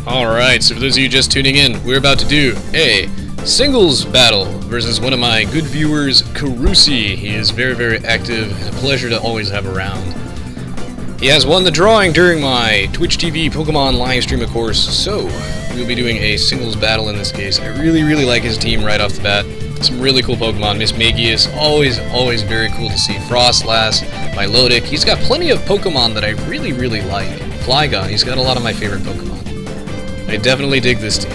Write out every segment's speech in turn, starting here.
Alright, so for those of you just tuning in, we're about to do a singles battle versus one of my good viewers, Karusii. He is very, very active and a pleasure to always have around. He has won the drawing during my Twitch TV Pokemon live stream, of course, so we'll be doing a singles battle in this case. I really, really like his team right off the bat. Some really cool Pokemon. Mismagius, always very cool to see. Froslass, Milotic. He's got plenty of Pokemon that I really, really like. Flygon, he's got a lot of my favorite Pokemon. I definitely dig this team.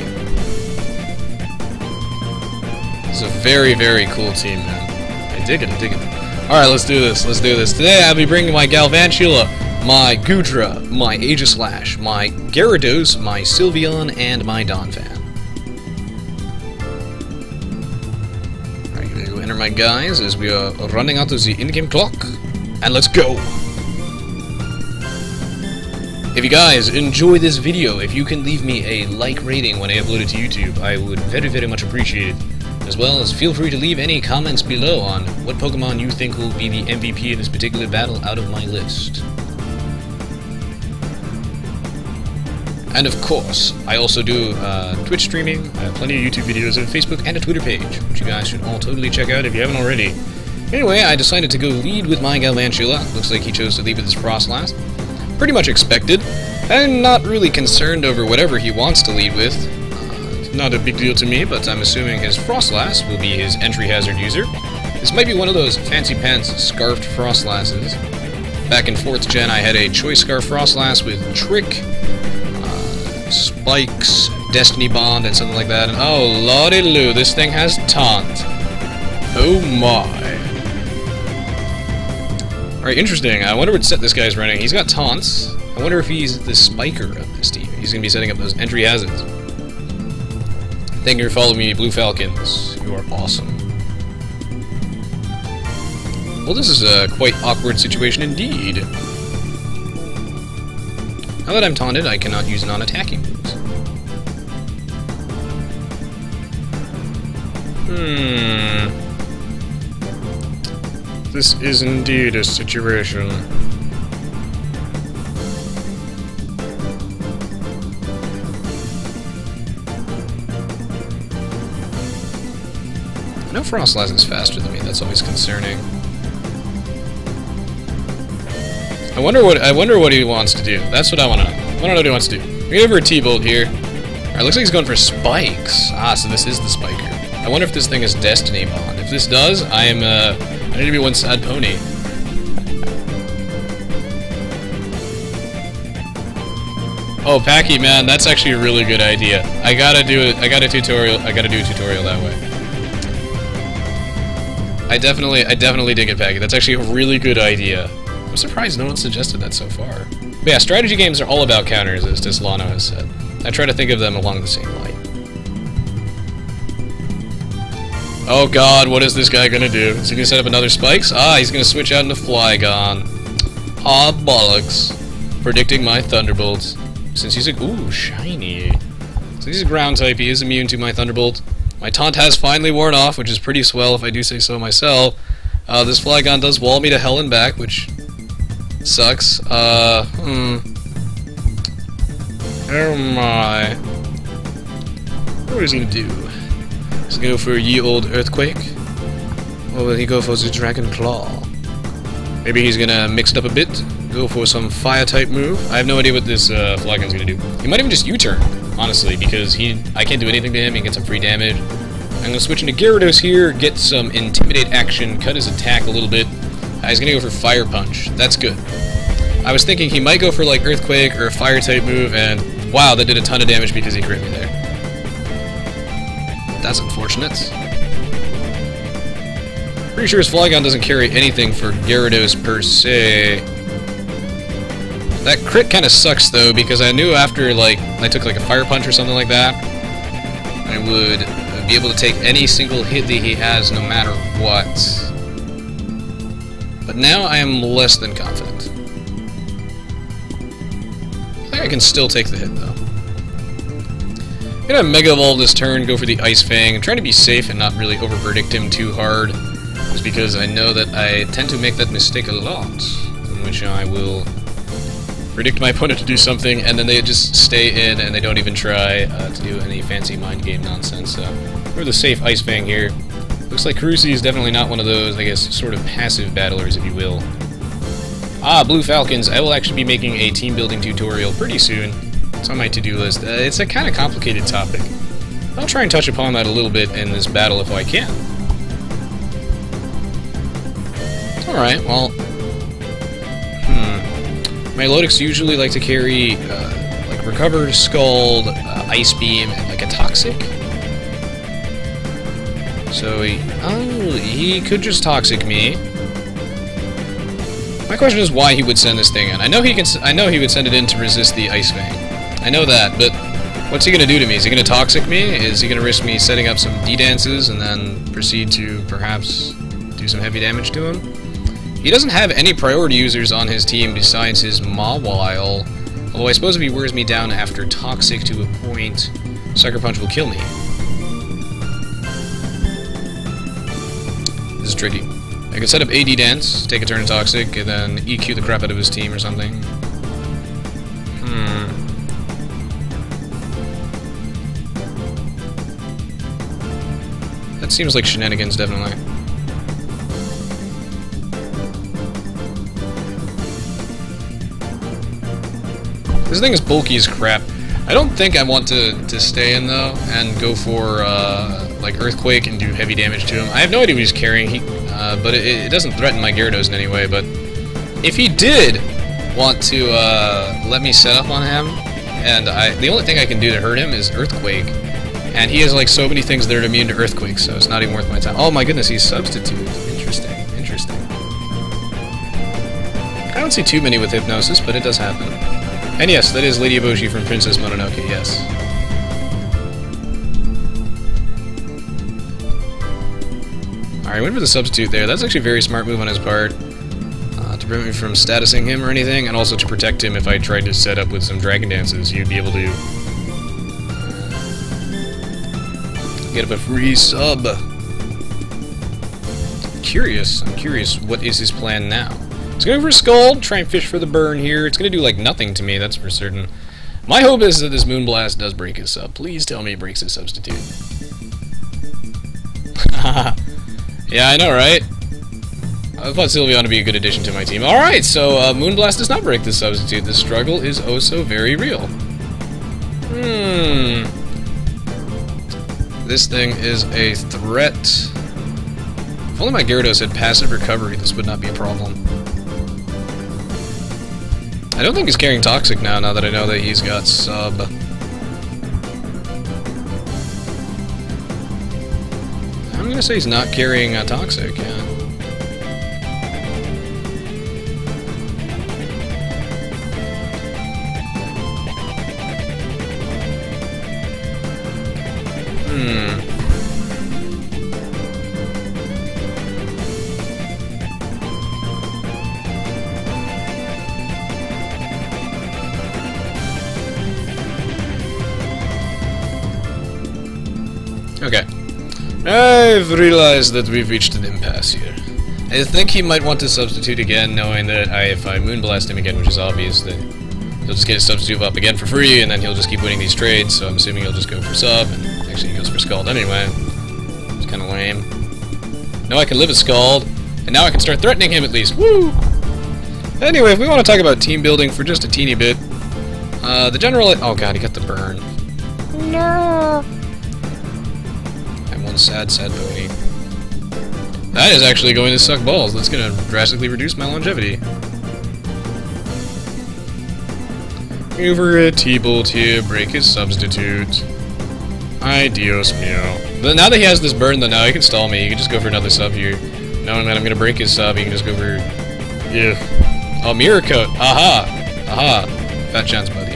It's a very, very cool team, man. I dig it, I dig it. Alright, let's do this, let's do this. Today I'll be bringing my Galvantula, my Goodra, my Aegislash, my Gyarados, my Sylveon, and my Donphan. Alright, I'm gonna go enter my guys as we are running out of the in-game clock. And let's go! If you guys enjoy this video, if you can leave me a like rating when I upload it to YouTube, I would very, very much appreciate it. As well as feel free to leave any comments below on what Pokemon you think will be the MVP in this particular battle out of my list. And of course, I also do Twitch streaming. I have plenty of YouTube videos, and a Facebook and a Twitter page, which you guys should all totally check out if you haven't already. Anyway, I decided to go lead with my Galvantula. Looks like he chose to lead with his Froslass. Pretty much expected. I'm not really concerned over whatever he wants to lead with. Not a big deal to me, but I'm assuming his Froslass will be his entry hazard user. This might be one of those fancy pants scarfed Froslasses. Back in 4th gen, I had a Choice Scarf Froslass with Trick, Spikes, Destiny Bond, and something like that. And oh lordy loo, this thing has Taunt. Oh my. Alright, interesting. I wonder what set this guy's running. He's got Taunts. I wonder if he's the Spiker of this team. He's going to be setting up those entry hazards. Thank you for following me, Blue Falcons. You are awesome. Well, this is a quite awkward situation indeed. Now that I'm taunted, I cannot use non-attacking moves. This is indeed a situation. I know Froslass is faster than me, that's always concerning. I wonder what he wants to do. That's what I want to know. I want to know what he wants to do. We give her a T-Bolt here. Alright, looks like he's going for Spikes. Ah, so this is the Spiker. I wonder if this thing is Destiny Bond. If this does, I need to be one sad pony. Oh, Packy, man, that's actually a really good idea. I gotta do it. I gotta do a tutorial that way. I definitely dig it, Packy. That's actually a really good idea. I'm surprised no one suggested that so far. But yeah, strategy games are all about counters, as Dislano has said. I try to think of them along the same light. Oh god, what is this guy gonna do? Is he gonna set up another Spikes? Ah, he's gonna switch out into Flygon. Ah, bollocks. Predicting my Thunderbolts. Since he's a... Ooh, shiny. Since he's a ground type, he is immune to my Thunderbolt. My taunt has finally worn off, which is pretty swell if I do say so myself. This Flygon does wall me to hell and back, which sucks. Oh my. What is he gonna do? He's gonna go for a ye old Earthquake? Or will he go for the Dragon Claw? Maybe he's gonna mix it up a bit, go for some Fire-type move. I have no idea what this Flygon's gonna do. He might even just U-turn, honestly, because I can't do anything to him, he gets some free damage. I'm gonna switch into Gyarados here, get some Intimidate action, cut his attack a little bit. He's gonna go for Fire Punch. That's good. I was thinking he might go for like Earthquake or a Fire-type move, and wow, that did a ton of damage because he crit me there. That's unfortunate. Pretty sure his Flygon doesn't carry anything for Gyarados per se. That crit kind of sucks though, because I knew after like I took like a Fire Punch or something like that, I would be able to take any single hit that he has no matter what. But now I am less than confident. I think I can still take the hit though. I'm gonna Mega Evolve this turn, go for the Ice Fang. I'm trying to be safe and not really over-predict him too hard, just because I know that I tend to make that mistake a lot, in which I will predict my opponent to do something, and then they just stay in and they don't even try to do any fancy mind game nonsense. So we're the safe Ice Fang here. Looks like Karusii is definitely not one of those, I guess, sort of passive battlers, if you will. Ah, Blue Falcons. I will actually be making a team building tutorial pretty soon. It's on my to-do list. It's a kind of complicated topic. I'll try and touch upon that a little bit in this battle if I can. Alright, well... Milotics usually like to carry, like, Recover, Scald, Ice Beam, and, like, a Toxic. So, he could just Toxic me. My question is why he would send this thing in. I know he would send it in to resist the Ice Fang. I know that, but what's he gonna do to me? Is he gonna Toxic me? Is he gonna risk me setting up some D-dances and then proceed to perhaps do some heavy damage to him? He doesn't have any priority users on his team besides his Mawile, although I suppose if he wears me down after Toxic to a point, Sucker Punch will kill me. This is tricky. I could set up AD Dance, take a turn of Toxic, and then EQ the crap out of his team or something. That seems like shenanigans, definitely. This thing is bulky as crap. I don't think I want to stay in, though, and go for, like, Earthquake and do heavy damage to him. I have no idea what he's carrying, but it doesn't threaten my Gyarados in any way, but if he did want to let me set up on him, and the only thing I can do to hurt him is Earthquake, and he has, like, so many things that are immune to Earthquake, so it's not even worth my time. Oh my goodness, he's Substitute. Interesting, interesting. I don't see too many with Hypnosis, but it does happen. And yes, that is Lady Eboshi from Princess Mononoke, yes. Alright, went for the Substitute there. That's actually a very smart move on his part. To prevent me from statusing him or anything, and also to protect him if I tried to set up with some Dragon Dances, you'd be able to get up a free sub. I'm curious, what is his plan now? He's going for Scald, try and fish for the burn here. It's going to do, like, nothing to me, that's for certain. My hope is that this Moonblast does break his sub. Please tell me it breaks his Substitute. Yeah, I know, right? I thought Sylveon would be a good addition to my team. Alright, so Moonblast does not break the Substitute. The struggle is oh so very real. This thing is a threat. If only my Gyarados had passive recovery, this would not be a problem. I don't think he's carrying Toxic now that I know that he's got Sub. I'm gonna say he's not carrying Toxic, yeah. Okay. I've realized that we've reached an impasse here. I think he might want to substitute again, knowing that if I Moonblast him again, which is obvious, that he'll just get his substitute up again for free, and then he'll just keep winning these trades, so I'm assuming he'll just go for sub, and actually he goes for Scald anyway. It's kind of lame. Now I can live a Scald, and now I can start threatening him at least. Woo! Anyway, if we want to talk about team building for just a teeny bit, the general... Oh god, he got the burn. No! I'm one sad, sad pony. That is actually going to suck balls. That's going to drastically reduce my longevity. Over a T-Bolt here, break his substitute. Ay, Dios mío. But now that he has this burn, though, now he can stall me. He can just go for another sub here. Knowing that I'm going to break his sub, he can just go for... Yeah. Oh, Mirror Coat. Aha! Aha. Fat chance, buddy.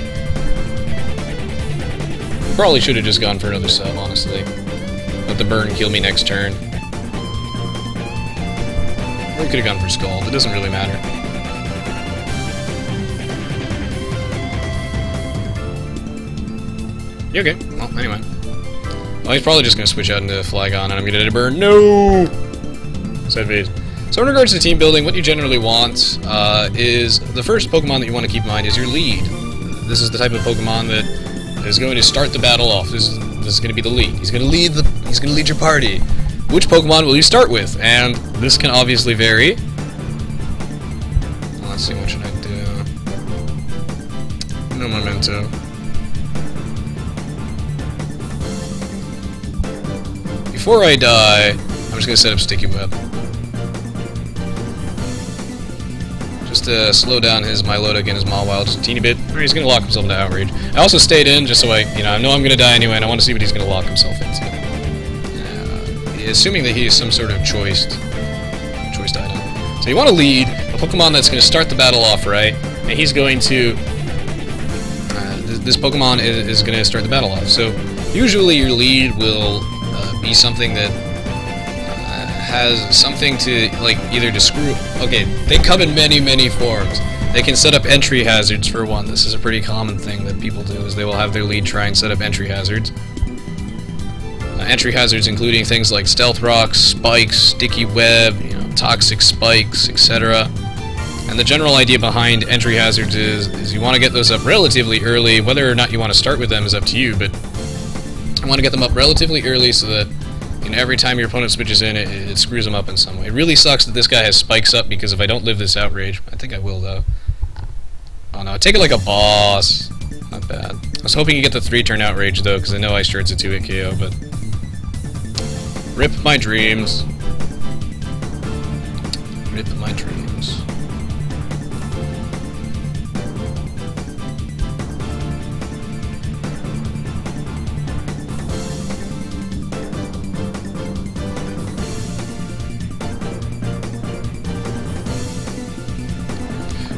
Probably should have just gone for another sub, honestly. Let the burn kill me next turn. Or we could have gone for Scald. It doesn't really matter. You okay? Well, anyway. Well, he's probably just going to switch out into Flygon, and I'm going to burn. No! Sad face. So in regards to team building, what you generally want is the first Pokemon that you want to keep in mind is your lead. This is the type of Pokemon that is going to start the battle off. This is going to be the lead. He's going to lead your party. Which Pokemon will you start with? And this can obviously vary. Let's see, what should I do? No Memento. Before I die, I'm just going to set up Sticky Web. Just to slow down his Milotic and his Mawile just a teeny bit. Or he's going to lock himself into Outrage. I also stayed in just so I know I'm going to die anyway, and I want to see what he's going to lock himself into. Assuming that he is some sort of choiced item. So you want to lead a Pokemon that's going to start the battle off right, and he's going to... this Pokemon is going to start the battle off. So usually your lead will be something that has something to, like, either to screw... Okay, they come in many forms. They can set up entry hazards, for one. This is a pretty common thing that people do, is they will have their lead try and set up entry hazards. Entry hazards including things like Stealth Rocks, Spikes, Sticky Web, Toxic Spikes, etc. And the general idea behind entry hazards is you want to get those up relatively early. Whether or not you want to start with them is up to you, but you want to get them up relatively early so that every time your opponent switches in, it screws them up in some way. It really sucks that this guy has Spikes up, because if I don't live this Outrage, I think I will though. Oh no, take it like a boss. Not bad. I was hoping you get the 3-turn Outrage though, because I know Ice Shard's a 2-hit KO, but... Rip my dreams. Rip my dreams.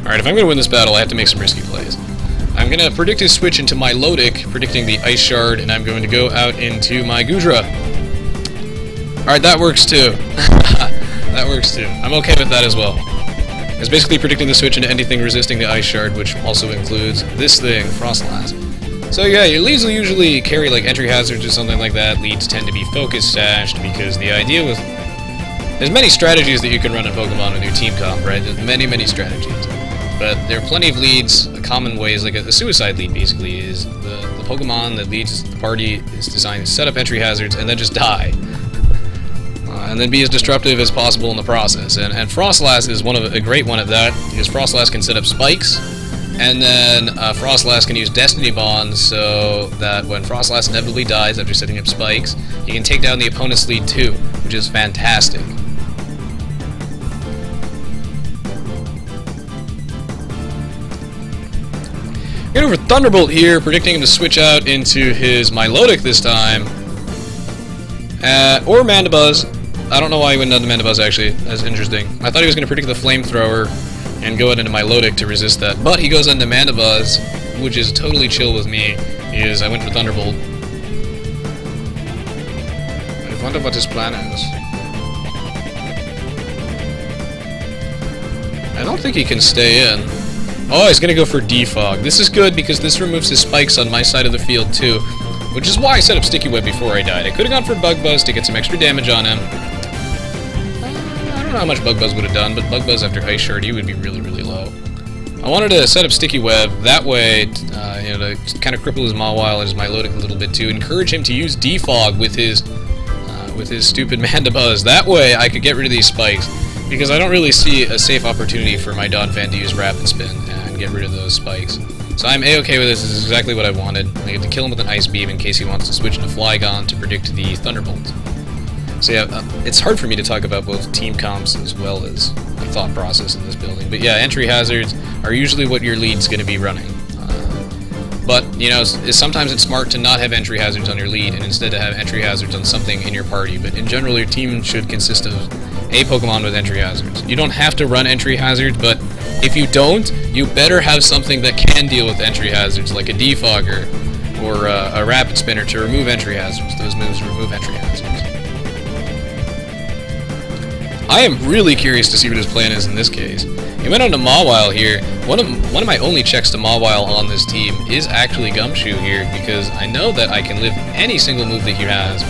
Alright, if I'm going to win this battle, I have to make some risky plays. I'm going to predict his switch into Milotic, predicting the Ice Shard, and I'm going to go out into my Goodra. Alright, that works too. That works too. I'm okay with that as well. It's basically predicting the switch into anything resisting the Ice Shard, which also includes this thing, Froslass. So yeah, your leads will usually carry like entry hazards or something like that. Leads tend to be focus sashed, because the idea with... There's many strategies that you can run in Pokemon with your team comp, right? There's many strategies. But there are plenty of leads. A common way is like a suicide lead, basically, is the Pokemon that leads the party is designed to set up entry hazards and then just die. And then be as disruptive as possible in the process. And Froslass is a great one at that, because Froslass can set up spikes, and then Froslass can use Destiny Bonds so that when Froslass inevitably dies after setting up spikes, he can take down the opponent's lead too, which is fantastic. Going over Thunderbolt here, predicting him to switch out into his Milotic this time. Or Mandibuzz. I don't know why he went down to Mandibuzz, actually. That's interesting. I thought he was going to predict the Flamethrower and go out into Milotic to resist that. But he goes into Mandibuzz, which is totally chill with me, is I went for Thunderbolt. I wonder what his plan is. I don't think he can stay in. Oh, he's going to go for Defog. This is good because this removes his spikes on my side of the field too, which is why I set up Sticky Web before I died. I could have gone for Bug Buzz to get some extra damage on him. I don't know how much Bug Buzz would have done, but Bug Buzz after Ice Shard, he would be really low. I wanted to set up Sticky Web that way, to kind of cripple his Mawile and his Milotic a little bit to encourage him to use Defog with his stupid Mandibuzz. That way I could get rid of these spikes, because I don't really see a safe opportunity for my Donphan to use Rapid Spin and get rid of those spikes. So I'm A-okay with this. This is exactly what I wanted. I get to kill him with an Ice Beam in case he wants to switch into Flygon to predict the Thunderbolt. So yeah, it's hard for me to talk about both team comps as well as the thought process in this building. But yeah, entry hazards are usually what your lead's going to be running. But, sometimes it's smart to not have entry hazards on your lead and instead to have entry hazards on something in your party. But in general, your team should consist of a Pokemon with entry hazards. You don't have to run entry hazards, but if you don't, you better have something that can deal with entry hazards, like a Defogger or a Rapid Spinner to remove entry hazards. Those moves remove entry hazards. I am really curious to see what his plan is in this case. He went on to Mawile here. One of my only checks to Mawile on this team is actually Gumshoe here, because I know that I can live any single move that he has.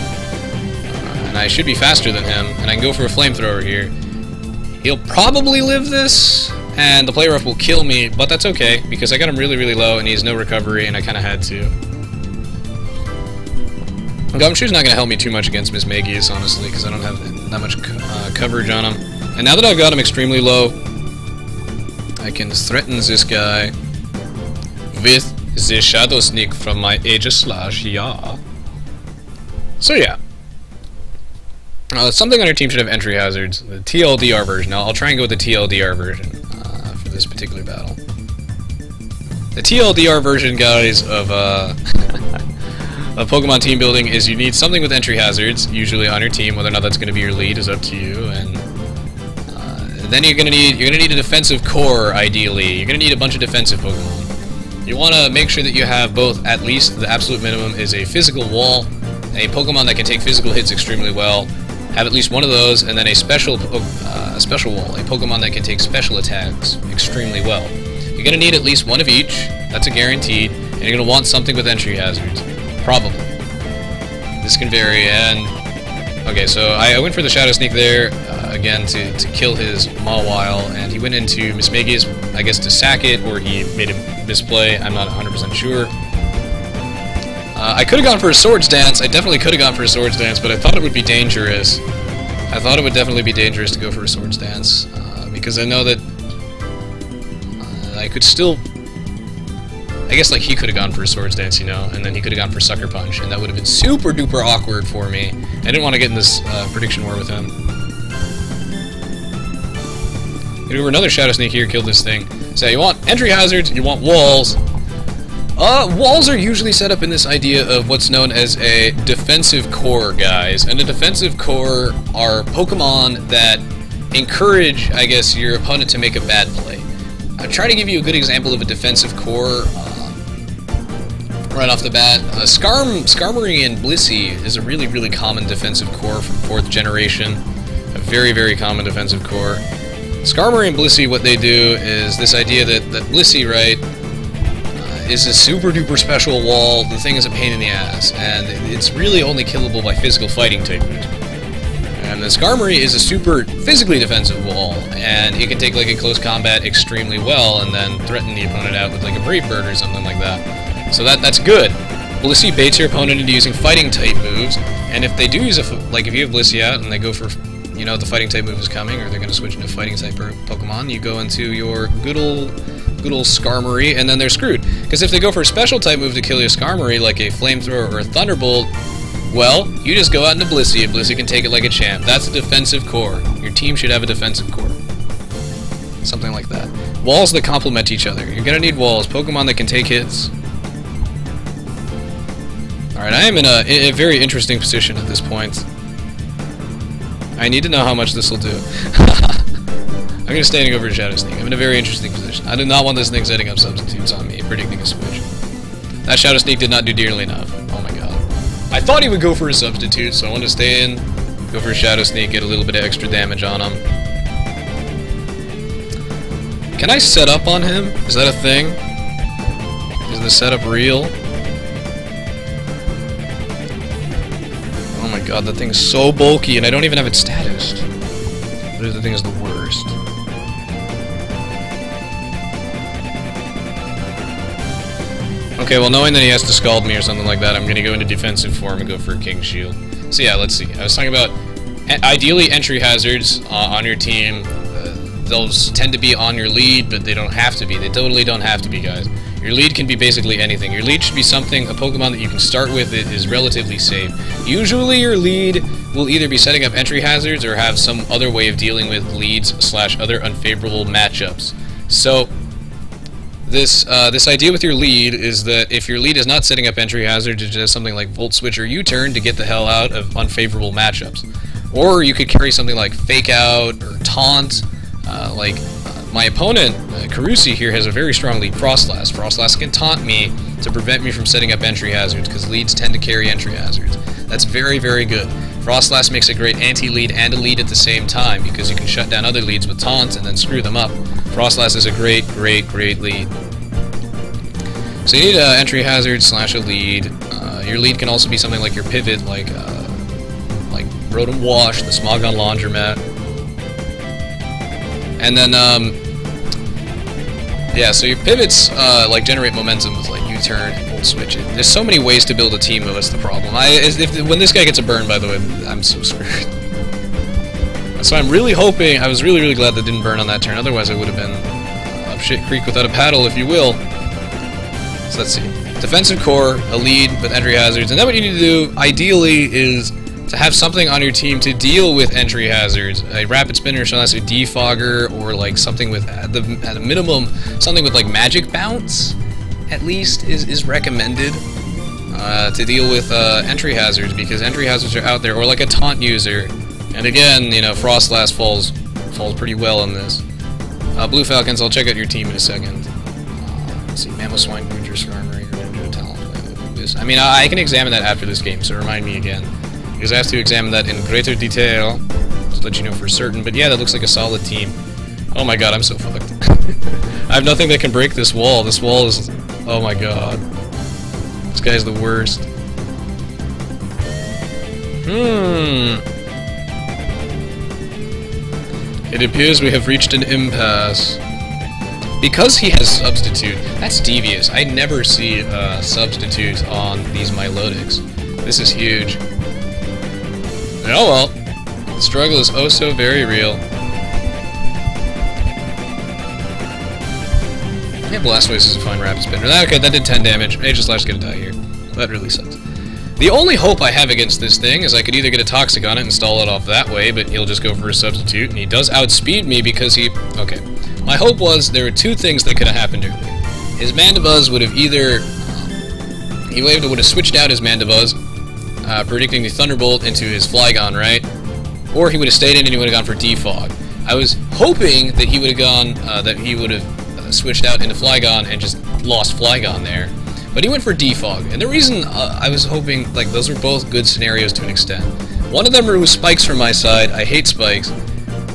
And I should be faster than him, and I can go for a Flamethrower here. He'll probably live this, and the play rough will kill me, but that's okay, because I got him really, really low, and he has no recovery, and I kind of had to. Gumshoe's not going to help me too much against Mismagius, honestly, because I don't have that much coverage on him. And now that I've got him extremely low, I can threaten this guy with the Shadow Sneak from my Aegislash, yeah. So yeah. Something on your team should have entry hazards. The TLDR version. I'll try and go with the TLDR version for this particular battle. The TLDR version, guys, of Pokemon team building is you need something with entry hazards, usually on your team. Whether or not that's going to be your lead is up to you. And then you're gonna need a defensive core, ideally. You're gonna need a bunch of defensive Pokemon. You want to make sure that you have both. At least the absolute minimum is a physical wall, a Pokemon that can take physical hits extremely well. Have at least one of those, and then a special wall, a Pokemon that can take special attacks extremely well. You're gonna need at least one of each. That's a guaranteed. And you're gonna want something with entry hazards, probably. This can vary. And okay, so I went for the Shadow Sneak there. Again, to kill his Mawile, and he went into Mismagius, I guess, to sack it, or he made a misplay. I'm not 100% sure. I could have gone for a Swords Dance. I definitely could have gone for a Swords Dance, but I thought it would be dangerous. I thought it would definitely be dangerous to go for a Swords Dance, because I know that I could still... I guess, like, he could have gone for a Swords Dance, you know, and then he could have gone for Sucker Punch, and that would have been super duper awkward for me. I didn't want to get in this prediction war with him. Get over another Shadow Sneak here, kill this thing. So you want entry hazards, you want walls. Walls are usually set up in this idea of what's known as a defensive core, guys. And a defensive core are Pokemon that encourage, I guess, your opponent to make a bad play. I'll try to give you a good example of a defensive core right off the bat. Skarmory and Blissey is a really, really common defensive core from 4th generation. A very, very common defensive core. Skarmory and Blissey, what they do is this idea that Blissey, right, is a super duper special wall. The thing is a pain in the ass, and it's really only killable by physical fighting type moves. And the Skarmory is a super physically defensive wall, and it can take like a close combat extremely well, and then threaten the opponent out with like a Brave Bird or something like that. So that's good. Blissey baits your opponent into using fighting type moves, and if they do use like if you have Blissey out and they go for, you know, the fighting type move is coming, or they're going to switch into fighting type Pokemon, you go into your good old Skarmory, and then they're screwed. Because if they go for a special type move to kill your Skarmory, like a Flamethrower or a Thunderbolt, well, you just go out into Blissey, and Blissey can take it like a champ. That's a defensive core. Your team should have a defensive core. Something like that. Walls that complement each other. You're going to need walls. Pokemon that can take hits. Alright, I am in a very interesting position at this point. I need to know how much this will do. I'm going to standing over a Shadow Sneak. I'm in a very interesting position. I do not want this thing setting up substitutes on me, predicting a switch. That Shadow Sneak did not do dearly enough. Oh my god. I thought he would go for a substitute, so I want to stay in, go for a Shadow Sneak, get a little bit of extra damage on him. Can I set up on him? Is that a thing? Is the setup real? Oh my god, that thing's so bulky, and I don't even have it statused. The thing is the worst. Okay, well, knowing that he has to Scald me or something like that, I'm going to go into defensive form and go for a King Shield. So yeah, let's see. I was talking about, ideally, entry hazards on your team. Those tend to be on your lead, but they don't have to be. They totally don't have to be, guys. Your lead can be basically anything. Your lead should be something, a Pokemon that you can start with that is relatively safe. Usually your lead will either be setting up entry hazards or have some other way of dealing with leads / other unfavorable matchups. So this idea with your lead is that if your lead is not setting up entry hazards, it does something like Volt Switch or U-Turn to get the hell out of unfavorable matchups. Or you could carry something like Fake Out or Taunt. My opponent, Karusii here, has a very strong lead, Froslass. Froslass can taunt me to prevent me from setting up entry hazards, because leads tend to carry entry hazards. That's very, very good. Froslass makes a great anti-lead and a lead at the same time, because you can shut down other leads with taunts and then screw them up. Froslass is a great, great, great lead. So you need an entry hazard / a lead. Your lead can also be something like your pivot, like Rotom Wash, the Smogon Laundromat. And then, yeah, so your pivots, like, generate momentum with, like, U-turn and hold switch. There's so many ways to build a team, though, that's the problem. When this guy gets a burn, by the way, I'm so screwed. So I'm really hoping, I was really, really glad that didn't burn on that turn, otherwise I would have been up shit creek without a paddle, if you will. So let's see. Defensive core, a lead with entry hazards, and then what you need to do, ideally, is to have something on your team to deal with entry hazards. A rapid spinner, so that's a defogger, or like something with, at a minimum, something with like magic bounce, at least, is recommended to deal with entry hazards, because entry hazards are out there, or like a taunt user. And again, you know, Froslass falls pretty well on this. Blue Falcons, I'll check out your team in a second. Let's see, Mamoswine, Goodra, Skarmory, Greninja, Talonflame. I mean, I can examine that after this game, so remind me again. Because I have to examine that in greater detail, to let you know for certain. But yeah, that looks like a solid team. Oh my god, I'm so fucked. I have nothing that can break this wall. This wall is... oh my god. This guy's the worst. It appears we have reached an impasse. Because he has Substitute, that's devious. I never see Substitute on these Milotics. This is huge. Oh well. The struggle is oh so very real. Yeah, Blastoise is a fine rapid spinner. Okay, that did 10 damage. Aegislash is gonna die here. That really sucks. The only hope I have against this thing is I could either get a Toxic on it and stall it off that way, but he'll just go for a Substitute, and he does outspeed me because he... okay. My hope was there were two things that could have happened earlier. His Mandibuzz would have either... he would have switched out his Mandibuzz, predicting the Thunderbolt into his Flygon, right? Or he would have stayed in and he would have gone for Defog. I was hoping that he would have gone... that he would have switched out into Flygon and just lost Flygon there. But he went for Defog, and the reason I was hoping, like, those were both good scenarios to an extent. One of them was Spikes from my side. I hate Spikes.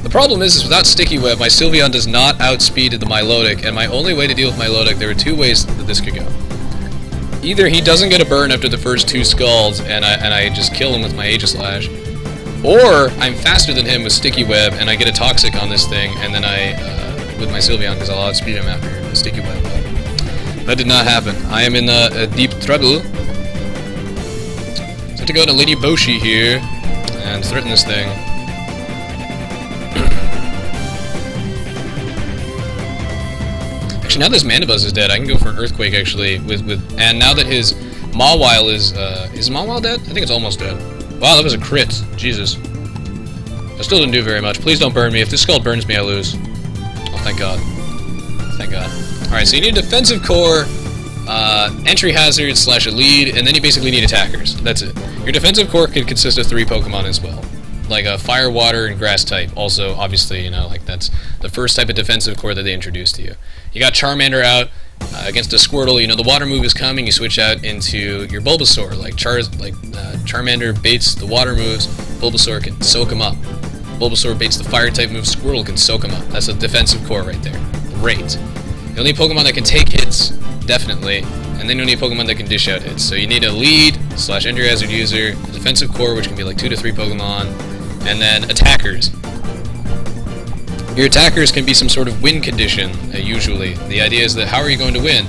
The problem is without Sticky Web, my Sylveon does not outspeed the Milotic, and my only way to deal with Milotic, there are two ways that this could go. Either he doesn't get a burn after the first two Scalds, and I just kill him with my Aegislash, or I'm faster than him with Sticky Web, and I get a Toxic on this thing, and then with my Sylveon, because I'll outspeed him after the Sticky Web. That did not happen. I am in deep trouble. So I have to go to Lady Boshi here and threaten this thing. Actually, now this Mandibuzz is dead, I can go for an Earthquake actually. And now that his Mawile is Mawile dead? I think it's almost dead. Wow, that was a crit. Jesus. I still didn't do very much. Please don't burn me. If this Skull burns me, I lose. Oh, thank God. Thank God. Alright, so you need a defensive core, entry hazard / a lead, and then you basically need attackers. That's it. Your defensive core could consist of 3 Pokemon as well. Like a fire, water, and grass type. Also, obviously, you know, like that's the first type of defensive core that they introduced to you. You got Charmander out against a Squirtle. You know, the water move is coming, you switch out into your Bulbasaur. Like Charmander baits the water moves, Bulbasaur can soak him up. Bulbasaur baits the fire type moves, Squirtle can soak him up. That's a defensive core right there. Great. You'll need Pokemon that can take hits, definitely, and then you'll need Pokemon that can dish out hits. So you need a lead / entry hazard user, a defensive core, which can be like 2 to 3 Pokemon, and then attackers. Your attackers can be some sort of win condition, usually. The idea is that how are you going to win?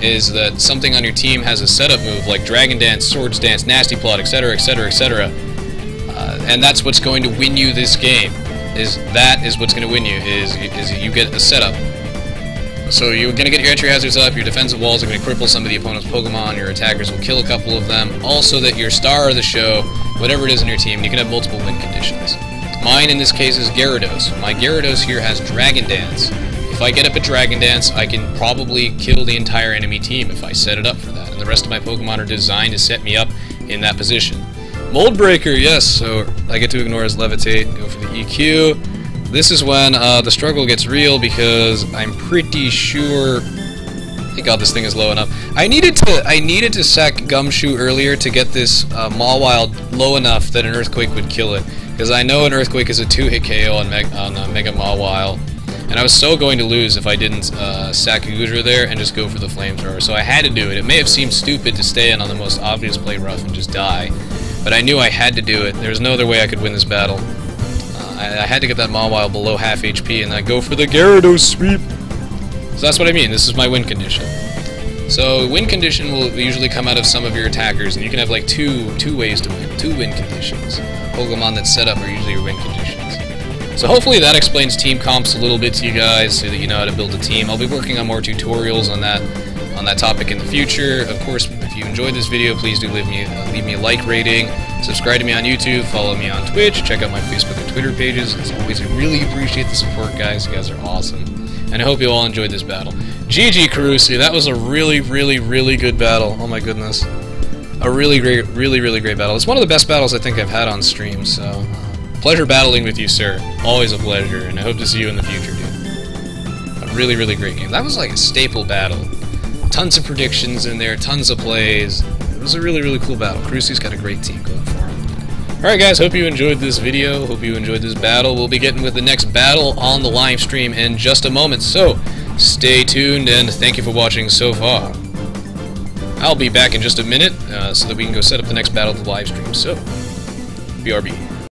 Is that something on your team has a setup move like Dragon Dance, Swords Dance, Nasty Plot, etc., etc., etc. And that's what's going to win you this game. That is what's going to win you, is you get a setup. So you're going to get your entry hazards up, your defensive walls are going to cripple some of the opponent's Pokemon, your attackers will kill a couple of them, also that your star of the show, whatever it is in your team, you can have multiple win conditions. Mine in this case is Gyarados. My Gyarados here has Dragon Dance. If I get up at Dragon Dance, I can probably kill the entire enemy team if I set it up for that, and the rest of my Pokemon are designed to set me up in that position. Mold Breaker, yes, so I get to ignore his Levitate and go for the EQ. This is when the struggle gets real, because I'm pretty sure... Thank God this thing is low enough. I needed to sack Gumshoe earlier to get this Mawile low enough that an Earthquake would kill it, because I know an Earthquake is a 2-hit KO on Mega Mawile, and I was so going to lose if I didn't sack Goodra there and just go for the Flamethrower, so I had to do it. It may have seemed stupid to stay in on the most obvious play rough and just die, but I knew I had to do it. There was no other way I could win this battle. I had to get that Mawile below half HP, and I go for the Gyarados sweep. So that's what I mean. This is my win condition. So win condition will usually come out of some of your attackers, and you can have like two ways to win, 2 win conditions. Pokemon that set up are usually your win conditions. So hopefully that explains team comps a little bit to you guys, so that you know how to build a team. I'll be working on more tutorials on that topic in the future. Of course, if you enjoyed this video, please do leave me a like rating, subscribe to me on YouTube, follow me on Twitch, check out my Facebook and Twitter pages. As always, I really appreciate the support, guys. You guys are awesome. And I hope you all enjoyed this battle. GG Karusii, that was a really good battle. Oh my goodness. A really great battle. It's one of the best battles I think I've had on stream, so pleasure battling with you, sir. Always a pleasure, and I hope to see you in the future, dude. A really great game. That was like a staple battle. Tons of predictions in there, tons of plays. It was a really cool battle. Karusii's got a great team going for him. Alright guys, hope you enjoyed this video, hope you enjoyed this battle. We'll be getting with the next battle on the live stream in just a moment, so stay tuned and thank you for watching so far. I'll be back in just a minute so that we can go set up the next battle of the live stream, so BRB.